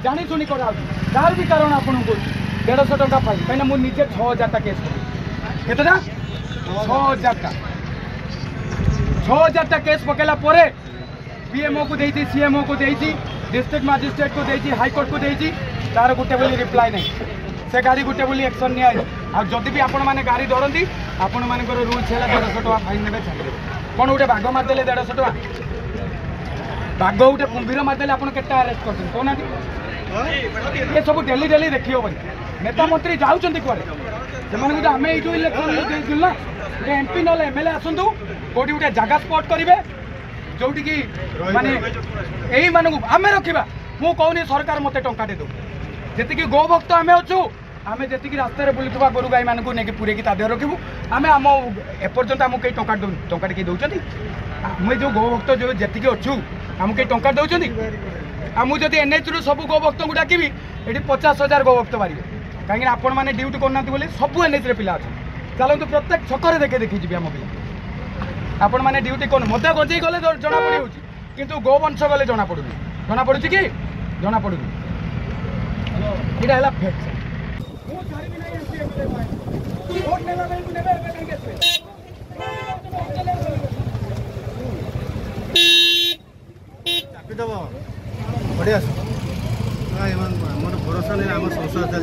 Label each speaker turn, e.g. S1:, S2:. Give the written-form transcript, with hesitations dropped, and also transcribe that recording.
S1: जानी शुणी करा तार भी कारण आपको कौन 150 टका पाई कहीं मुझे निजे 6000 केस केतना 6000 केस पकेला परे पीएमओ को देती सीएमओ को देती डिस्ट्रिक्ट मजिस्ट्रेट को देती हाईकोर्ट को देती तार गोटे बोली रिप्लाई नहीं से गाड़ी गोटे बोली एक्शन नि आदि भी आपण मैंने गाड़ी धरती आपण मान रूल्स है 150 टका फाइन ने छाड़े कौन गोटे बाघ मारदे 150 टका बाघ गोटे कुंभीर मारदे आप अरेस्ट कर कहना ये सब डेली डेली देखी हेनी नेता मंत्री जाऊँच कुआड़े से आम यू इलेक्शन देलु ना गोटे एमपी ना एमएलए आसतु कौटी गोटे जगह स्पॉट करेंगे जोटि की माने यही मानू आम रखा मु कहूनी सरकार मत टा दे जी गोभक्त आम अच्छु आम जी रास्तार बुलूवा गोरु गाई मानक नहीं पूरे देह रखू आम आम एपर्तंत आमको कई टा किए दौरान आम जो गोभक्त जो जी अच्छु आमको कई टा दौरान आमको जब एनएच रु सब गोभक्त को डाकि ये 50,000 गोभक्त मारे कहीं आपण मैंने ड्यूटी करना बोले सब एनएच पिला अच्छे चलते प्रत्येक छक देखे देखी जी आम पिला आपण मैंने ड्यूटी कर मद गजे गले जना पड़ी किंतु गोवंश गले जना पड़ूनी जना पड़ुची कि जना पड़ूनी यहाँ है फैक्ट
S2: बढ़िया मोर भरोसा नहीं आम संसार चल